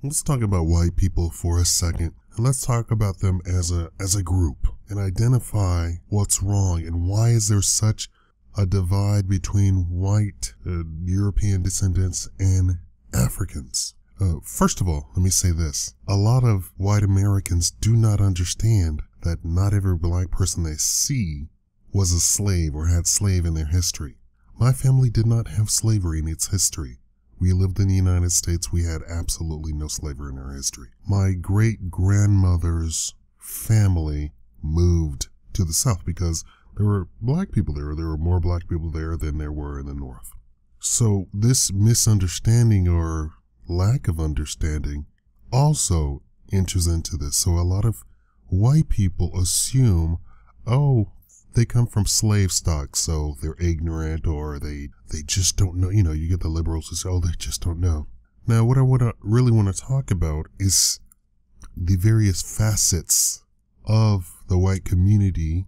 Let's talk about white people for a second. And let's talk about them as a group and identify what's wrong and why is there such a divide between white European descendants and Africans. First of all, let me say this. A lot of white Americans do not understand that not every black person they see was a slave or had slave in their history. My family did not have slavery in its history. We lived in the United States. We had absolutely no slavery in our history. My great-grandmother's family moved to the South because there were black people there. There were more black people there than there were in the North. So this misunderstanding or lack of understanding also enters into this. So a lot of white people assume, oh, they come from slave stock, so they're ignorant or they just don't know. You know, you get the liberals who say, oh, they just don't know. Now, what I really want to talk about is the various facets of the white community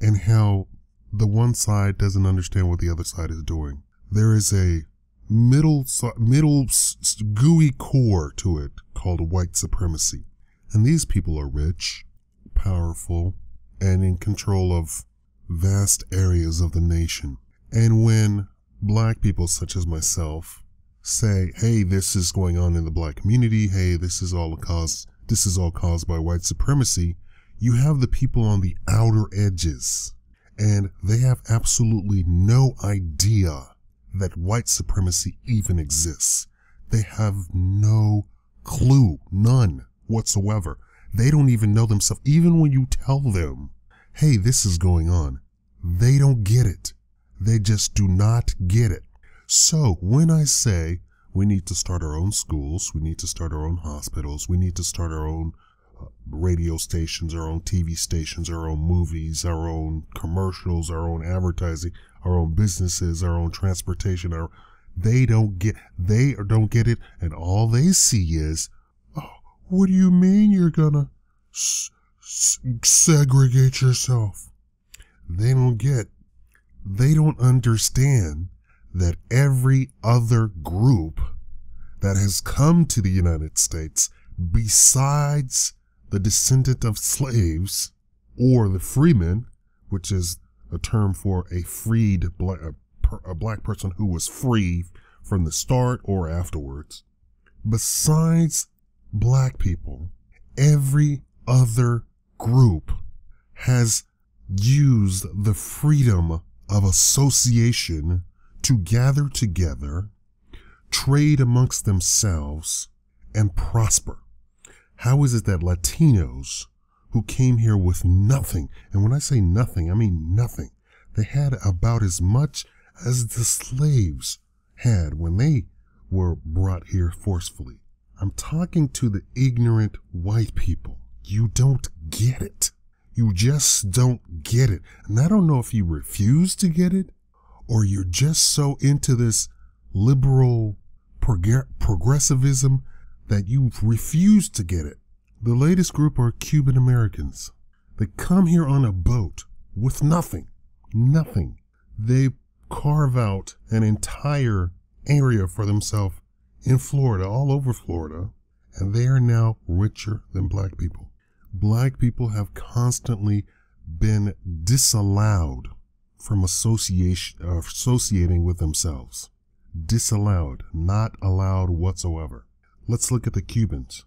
and how the one side doesn't understand what the other side is doing. There is a middle gooey core to it called white supremacy. And these people are rich, powerful, and in control of vast areas of the nation. And when black people such as myself say, hey, this is going on in the black community, hey, this is all caused by white supremacy, you have the people on the outer edges, and they have absolutely no idea that white supremacy even exists. They have no clue, none whatsoever. They don't even know themselves. Even when you tell them, hey, this is going on, they don't get it. They just do not get it. So when I say we need to start our own schools, we need to start our own hospitals, we need to start our own radio stations, our own TV stations, our own movies, our own commercials, our own advertising, our own businesses, our own transportation, they don't get it, and all they see is, oh, what do you mean you're gonna segregate yourself? They don't understand that every other group that has come to the United States besides the descendant of slaves or the freeman, which is a term for a freed a black person who was free from the start or afterwards. Besides black people, every other group has used the freedom of association to gather together, trade amongst themselves, and prosper. How is it that Latinos who came here with nothing, and when I say nothing, I mean nothing, they had about as much as the slaves had when they were brought here forcefully. I'm talking to the ignorant white people. You don't get it. You just don't get it. And I don't know if you refuse to get it or you're just so into this liberal progressivism that you refuse to get it. The latest group are Cuban Americans. They come here on a boat with nothing. They carve out an entire area for themselves in Florida, all over Florida, and they are now richer than black people. Black people have constantly been disallowed from associating with themselves. Disallowed, not allowed whatsoever. Let's look at the Cubans.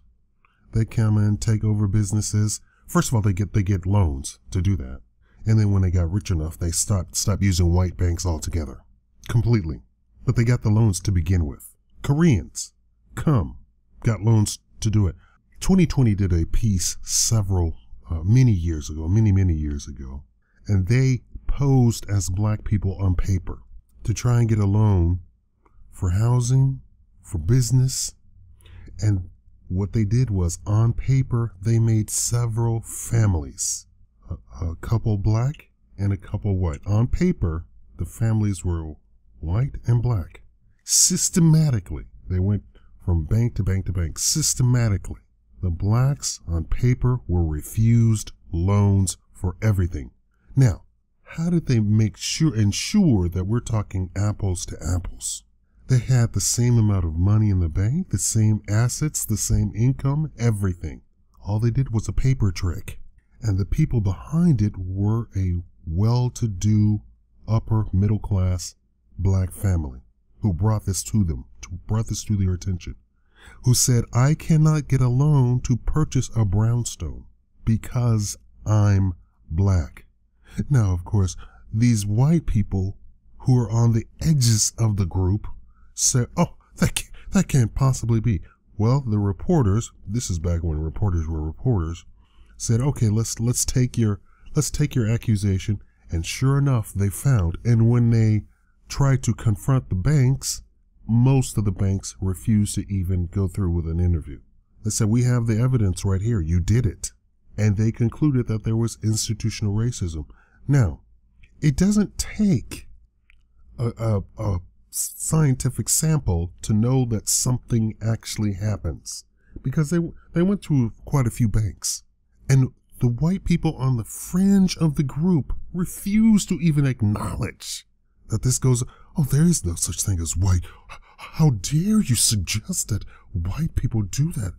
They come in, take over businesses. First of all, they get loans to do that. And then when they got rich enough, they stopped using white banks altogether. Completely. But they got the loans to begin with. Koreans got loans to do it. 2020 did a piece many years ago, and they posed as black people on paper to try and get a loan for housing, for business, and what they did was, on paper, they made several families, a couple black and a couple white. On paper, the families were white and black. Systematically, they went from bank to bank to bank. Systematically, the blacks on paper were refused loans for everything. Now, how did they ensure that we're talking apples to apples? They had the same amount of money in the bank, the same assets, the same income, everything. All they did was a paper trick. And the people behind it were a well-to-do, upper middle class black family who brought this to them, brought this to their attention, who said, I cannot get a loan to purchase a brownstone because I'm black. Now, of course, these white people who are on the edges of the group say, oh, that can't possibly be. Well, the reporters, this is back when reporters were reporters, said, okay, let's take your accusation. And sure enough, they found. And when they tried to confront the banks, most of the banks refused to even go through with an interview. They said, we have the evidence right here. You did it. And they concluded that there was institutional racism. Now, it doesn't take a scientific sample to know that something actually happens, because they went through quite a few banks, and the white people on the fringe of the group refused to even acknowledge that this goes, oh, there is no such thing as white. How dare you suggest that white people do that?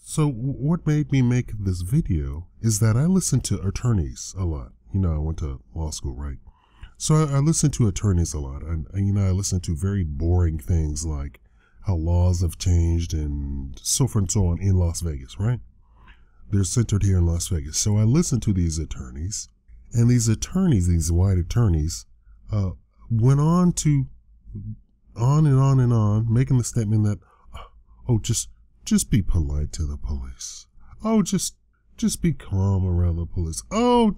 So what made me make this video is that I listen to attorneys a lot. You know, I went to law school, right? So I listen to attorneys a lot, and you know, I listen to very boring things like how laws have changed and so forth and so on in Las Vegas, right? They're centered here in Las Vegas. So I listen to these attorneys, and these white attorneys, went on and on, making the statement that, oh, just be polite to the police. Oh, just be calm around the police. Oh,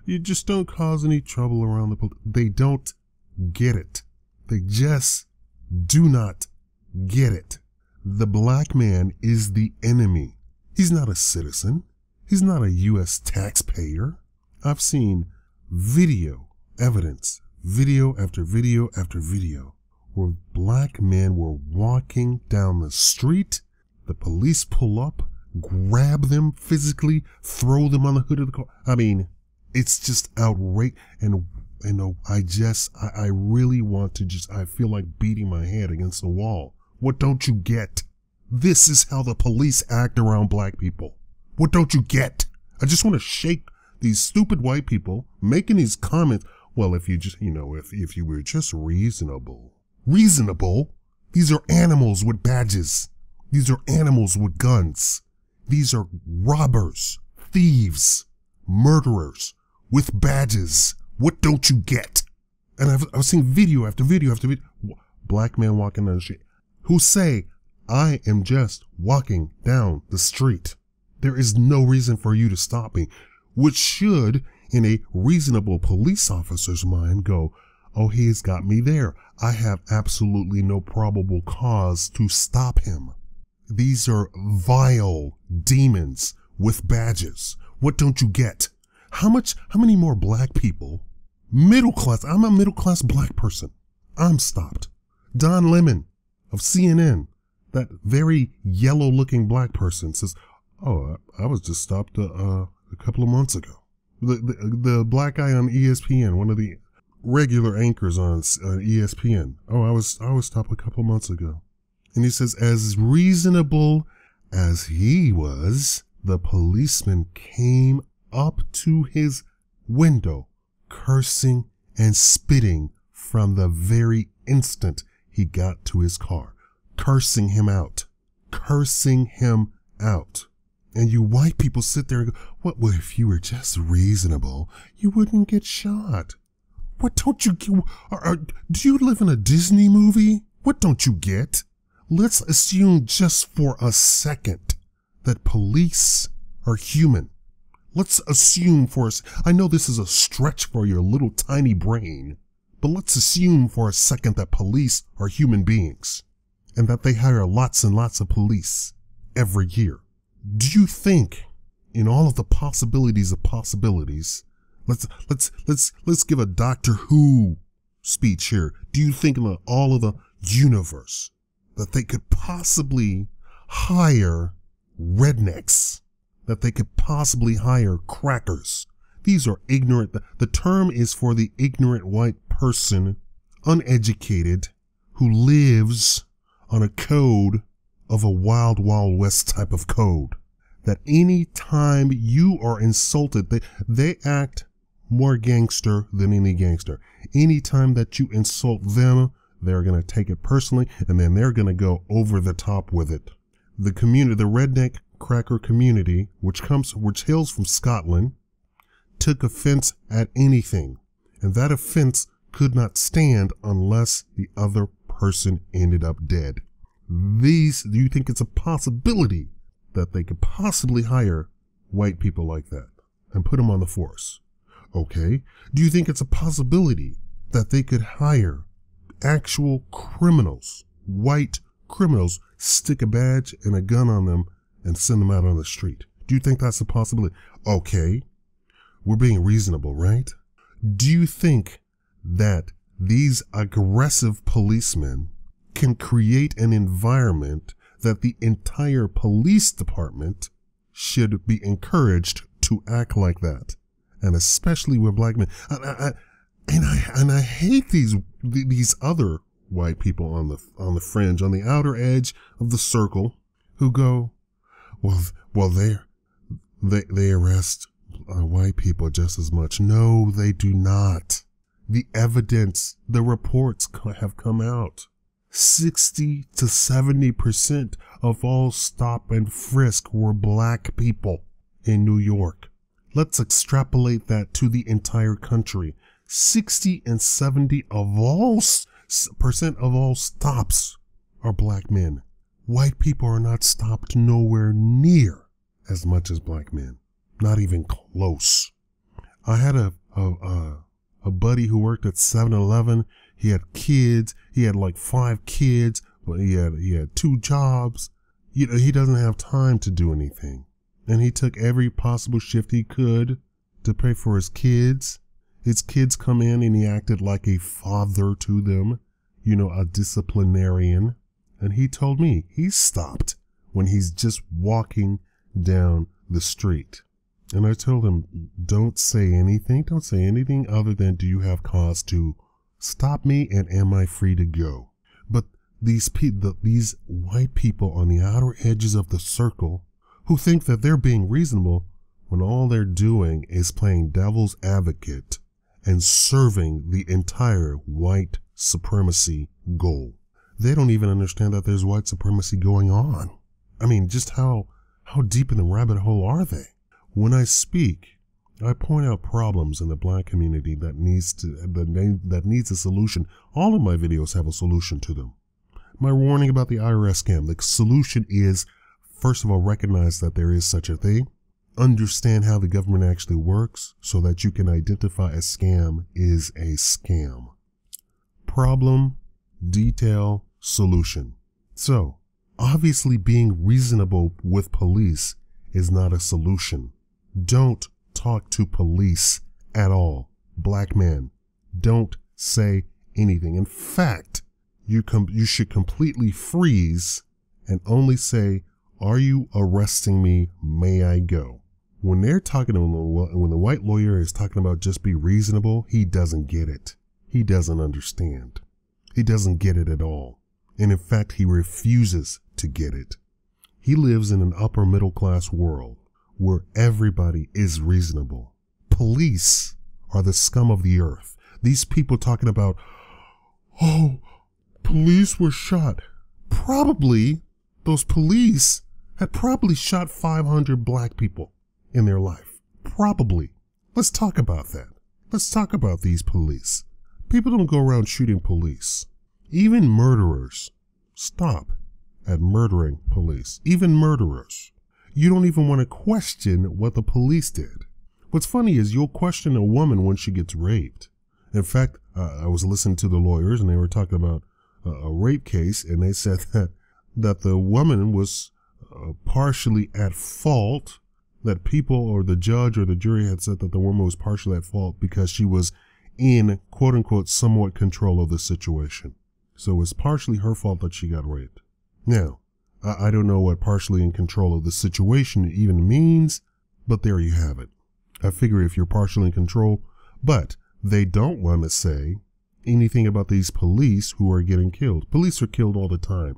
you just don't cause any trouble around the police. They don't get it. They just do not get it. The black man is the enemy. He's not a citizen. He's not a U.S. taxpayer. I've seen video evidence, video after video after video, where black men were walking down the street. The police pull up, grab them physically, throw them on the hood of the car. I mean, it's just outrageous. And you know, I really want to I feel like beating my head against the wall. What don't you get? This is how the police act around black people. What don't you get? I just want to shake these stupid white people making these comments. Well, if you just, you know, if you were just reasonable, these are animals with badges. These are animals with guns. These are robbers, thieves, murderers with badges. What don't you get? And I've seen video after video after video. Black men walking down the street who say, I am just walking down the street. There is no reason for you to stop me, which should, in a reasonable police officer's mind, go, oh, he's got me there. I have absolutely no probable cause to stop him. These are vile demons with badges. What don't you get? How many more black people, middle class, I'm a middle class black person, I'm stopped. Don Lemon of CNN, that very yellow looking black person, says, oh, I was just stopped a couple of months ago. The black guy on ESPN, one of the regular anchors on ESPN. Oh, I was stopped a couple of months ago. And he says, as reasonable as he was, the policeman came up to his window, cursing and spitting from the very instant he got to his car, cursing him out. And you white people sit there and go, well, if you were just reasonable, you wouldn't get shot. What don't you get? Do you live in a Disney movie? What don't you get? Let's assume just for a second that police are human. Let's assume I know this is a stretch for your little tiny brain, but let's assume for a second that police are human beings and that they hire lots and lots of police every year. Do you think, in all of the possibilities of possibilities, let's give a Doctor Who speech here. Do you think in all of the universe that they could possibly hire rednecks, that they could possibly hire crackers? These are ignorant. The term is for the ignorant white person, uneducated, who lives on a code of a wild, wild west type of code. That any time you are insulted, they act more gangster than any gangster. Anytime that you insult them, they're going to take it personally, and then they're going to go over the top with it. The community, the redneck cracker community, which hails from Scotland, took offense at anything, and that offense could not stand unless the other person ended up dead. Do you think it's a possibility that they could possibly hire white people like that and put them on the force? Okay. Do you think it's a possibility that they could hire actual criminals, white criminals, stick a badge and a gun on them and send them out on the street? Do you think that's a possibility? Okay. We're being reasonable, right? Do you think that these aggressive policemen can create an environment that the entire police department should be encouraged to act like that? And especially with black men. And I hate these other white people on the fringe, on the outer edge of the circle, who go, well, they arrest white people just as much. No, they do not. The evidence, the reports have come out. 60 to 70% of all stop and frisk were black people in New York. Let's extrapolate that to the entire country. 60 and 70 of all percent of all stops are black men. White people are not stopped nowhere near as much as black men. Not even close. I had a buddy who worked at 7-Eleven. He had kids. He had like 5 kids, but he had 2 jobs. You know, he doesn't have time to do anything. And he took every possible shift he could to pay for his kids. His kids come in and he acted like a father to them, you know, a disciplinarian. And he told me he stopped when he's just walking down the street. And I told him, don't say anything. Don't say anything other than, do you have cause to stop me and am I free to go? But these white people on the outer edges of the circle who think that they're being reasonable when all they're doing is playing devil's advocate and serving the entire white supremacy goal. They don't even understand that there's white supremacy going on. I mean, just how deep in the rabbit hole are they? When I speak, I point out problems in the black community that needs a solution. All of my videos have a solution to them. My warning about the IRS scam, the solution is, first of all, recognize that there is such a thing. Understand how the government actually works so that you can identify a scam is a scam. Problem, detail, solution. So, obviously being reasonable with police is not a solution. Don't talk to police at all. Black men, don't say anything. In fact, you should completely freeze and only say, are you arresting me? May I go? When they're talking to when the white lawyer is talking about just be reasonable, he doesn't get it. He doesn't understand. He doesn't get it at all. And in fact, he refuses to get it. He lives in an upper middle class world where everybody is reasonable. Police are the scum of the earth. These people talking about, oh, police were shot. Probably those police had probably shot 500 black people in their life. Probably. Let's talk about that. Let's talk about these police. People don't go around shooting police. Even murderers stop at murdering police. Even murderers. You don't even want to question what the police did. What's funny is you'll question a woman when she gets raped. In fact, I was listening to the lawyers and they were talking about a rape case, and they said that the woman was partially at fault, that people or the judge or the jury had said that the woman was partially at fault because she was in, quote unquote, somewhat control of the situation. So it was partially her fault that she got raped. Now, I don't know what partially in control of the situation even means, but there you have it. I figure if you're partially in control, but they don't want to say anything about these police who are getting killed. Police are killed all the time.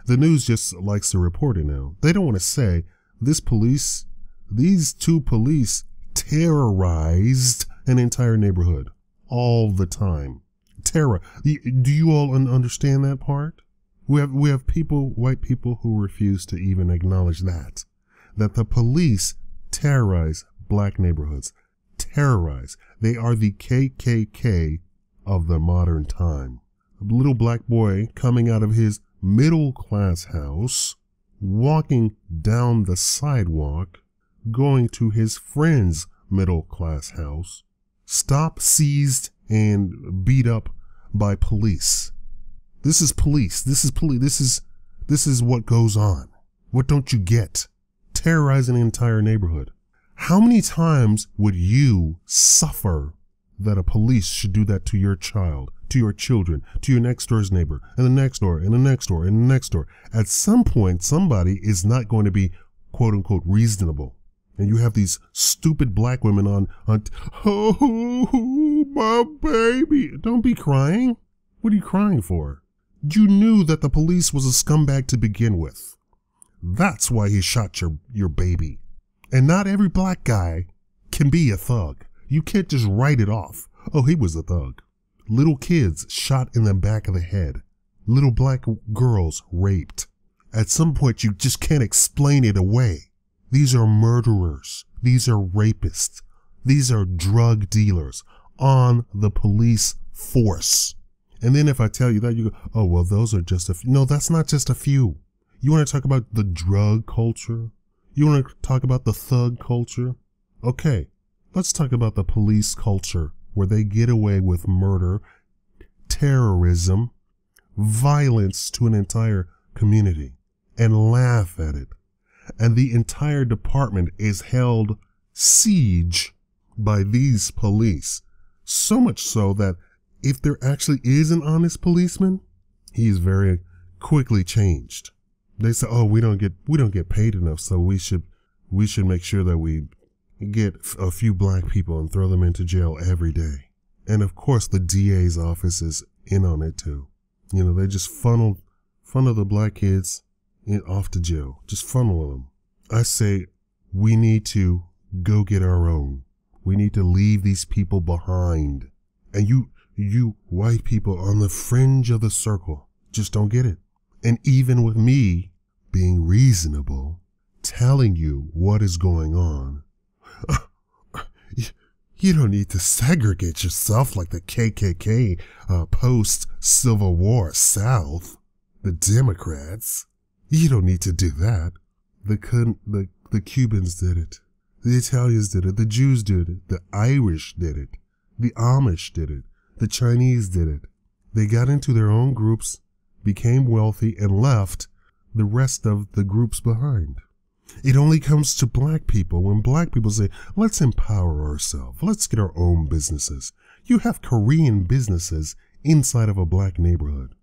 The news just likes to report it now. They don't want to say these two police terrorized an entire neighborhood all the time. Terror. Do you all understand that part? We have people, white people, who refuse to even acknowledge that the police terrorize black neighborhoods. Terrorize. They are the KKK of the modern time. A little black boy coming out of his middle class house, walking down the sidewalk, going to his friend's middle class house, stopped, seized, and beat up by police. This is police. This is police. This is what goes on. What don't you get? Terrorizing an entire neighborhood. How many times would you suffer that a police should do that to your child, to your children, to your next door's neighbor, and the next door, and the next door, and the next door? At some point, somebody is not going to be quote unquote reasonable. And you have these stupid black women on, oh, my baby. Don't be crying. What are you crying for? You knew that the police was a scumbag to begin with. That's why he shot your baby. And not every black guy can be a thug. You can't just write it off. Oh, he was a thug. Little kids shot in the back of the head. Little black girls raped. At some point, you just can't explain it away. These are murderers. These are rapists. These are drug dealers on the police force. And then if I tell you that, you go, oh, well, those are just a few. No, that's not just a few. You want to talk about the drug culture? You want to talk about the thug culture? Okay, let's talk about the police culture, where they get away with murder, terrorism, violence to an entire community, and laugh at it. And the entire department is held siege by these police. So much so that if there actually is an honest policeman, he's very quickly changed. They say, oh, we don't get paid enough, so we should make sure that we get a few black people and throw them into jail every day. And of course, the DA's office is in on it too. You know, they just funnel the black kids off to jail, just funnel them. I say we need to go get our own. We need to leave these people behind. And you white people on the fringe of the circle just don't get it. And even with me being reasonable, telling you what is going on, you don't need to segregate yourself like the KKK post-Civil War South, the Democrats. You don't need to do that. The Cubans did it. The Italians did it. The Jews did it. The Irish did it. The Amish did it. The Chinese did it. They got into their own groups, became wealthy, and left the rest of the groups behind. It only comes to black people when black people say, let's empower ourselves. Let's get our own businesses. You have Korean businesses inside of a black neighborhood.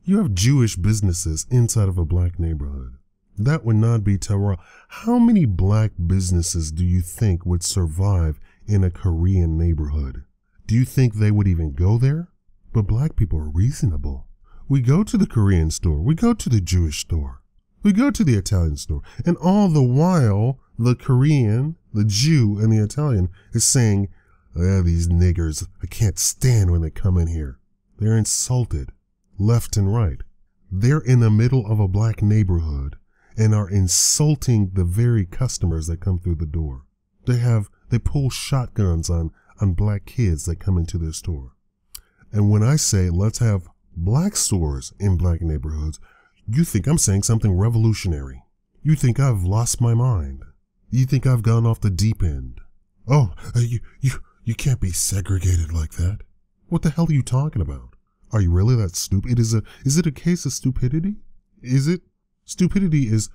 You have Jewish businesses inside of a black neighborhood. That would not be terror. How many black businesses do you think would survive in a Korean neighborhood? Do you think they would even go there? But black people are reasonable. We go to the Korean store. We go to the Jewish store. We go to the Italian store. And all the while, the Korean, the Jew, and the Italian is saying, these niggers, I can't stand when they come in here. They're insulted, left and right. They're in the middle of a black neighborhood and are insulting the very customers that come through the door. They pull shotguns on black kids that come into their store. And when I say let's have black stores in black neighborhoods, you think I'm saying something revolutionary. You think I've lost my mind. You think I've gone off the deep end. Oh, you can't be segregated like that. What the hell are you talking about? Are you really that stupid? Is it a case of stupidity? Is it? Stupidity is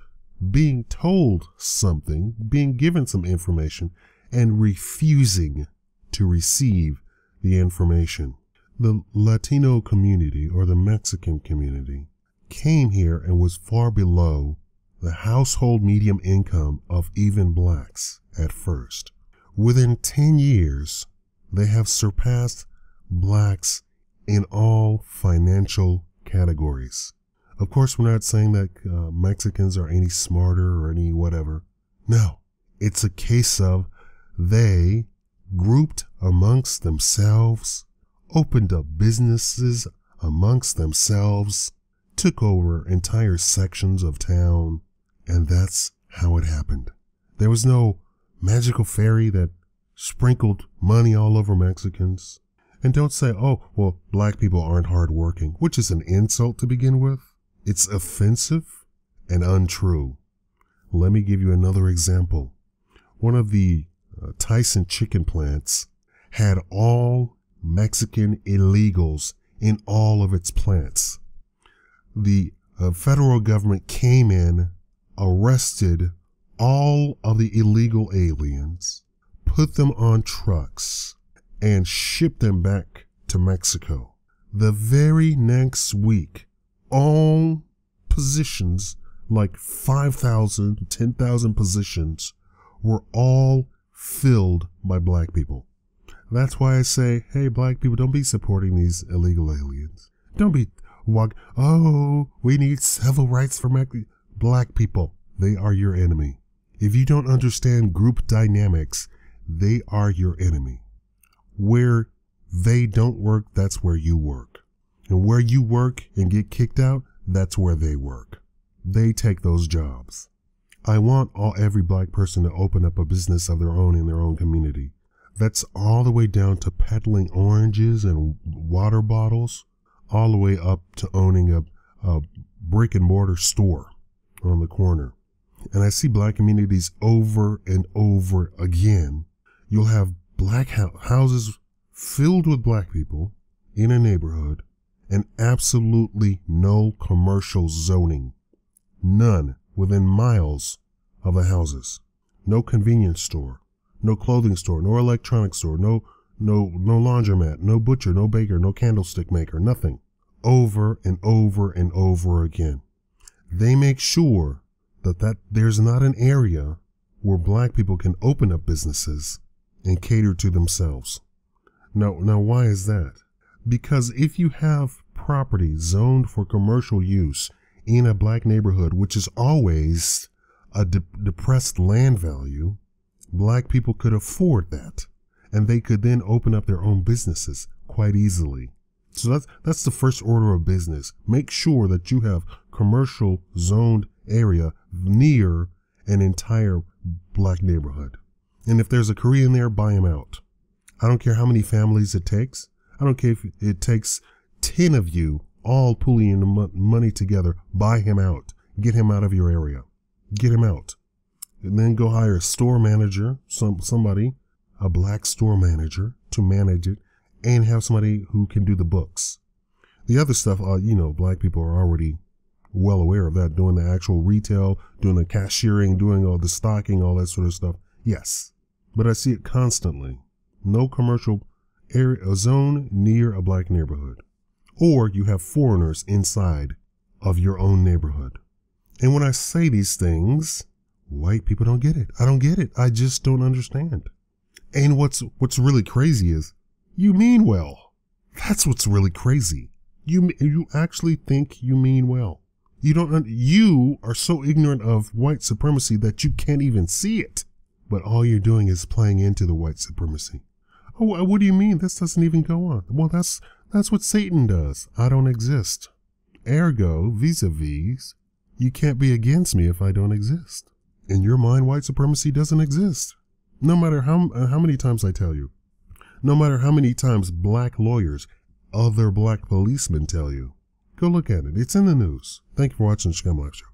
being told something, being given some information, and refusing to receive the information. The Latino community or the Mexican community came here and was far below the household medium income of even blacks at first. Within 10 years, they have surpassed blacks in all financial categories. Of course, we're not saying that Mexicans are any smarter or any whatever. No, it's a case of they grouped amongst themselves, opened up businesses amongst themselves, took over entire sections of town, and that's how it happened. There was no magical fairy that sprinkled money all over Mexicans. And don't say, oh, well, black people aren't hardworking, which is an insult to begin with. It's offensive and untrue. Let me give you another example. One of the Tyson chicken plants had all Mexican illegals in all of its plants. The federal government came in, arrested all of the illegal aliens, put them on trucks, and shipped them back to Mexico. The very next week, all positions, like 5,000, 10,000 positions, were all filled by black people. That's why I say, hey, black people, don't be supporting these illegal aliens. Don't be we need civil rights for black people. They are your enemy. If you don't understand group dynamics, they are your enemy. Where they don't work, that's where you work. And where you work and get kicked out, that's where they work. They take those jobs. I want every black person to open up a business of their own in their own community. That's all the way down to peddling oranges and water bottles, all the way up to owning a brick and mortar store on the corner. And I see black communities over and over again. You'll have black houses filled with black people in a neighborhood and absolutely no commercial zoning. None within miles of the houses. No convenience store, no clothing store, no electronics store, no laundromat, no butcher, no baker, no candlestick maker, nothing. Over and over and over again. They make sure that there's not an area where black people can open up businesses and cater to themselves. Now why is that? Because if you have property zoned for commercial use in a black neighborhood, which is always a depressed land value, black people could afford that, and they could then open up their own businesses quite easily. So that's the first order of business. Make sure that you have commercial zoned area near an entire black neighborhood. And if there's a Korean there, buy him out. I don't care how many families it takes. I don't care if it takes 10 of you all pulling money together. Buy him out. Get him out of your area. Get him out. And then go hire a store manager, somebody, a black store manager to manage it, and have somebody who can do the books. The other stuff, black people are already well aware of that, doing the actual retail, doing the cashiering, doing all the stocking, all that sort of stuff. Yes, but I see it constantly. No commercial area, a zone near a black neighborhood. Or you have foreigners inside of your own neighborhood. And when I say these things, white people don't get it. I don't get it. I just don't understand. And what's really crazy is you mean well. That's what's really crazy. You actually think you mean well. You are so ignorant of white supremacy that you can't even see it. But all you're doing is playing into the white supremacy. Oh, what do you mean? This doesn't even go on. Well, that's what Satan does. I don't exist. Ergo, vis-a-vis, you can't be against me if I don't exist. In your mind, white supremacy doesn't exist. No matter how many times I tell you. No matter how many times black lawyers, other black policemen tell you. Go look at it. It's in the news. Thank you for watching the Scum Life Show.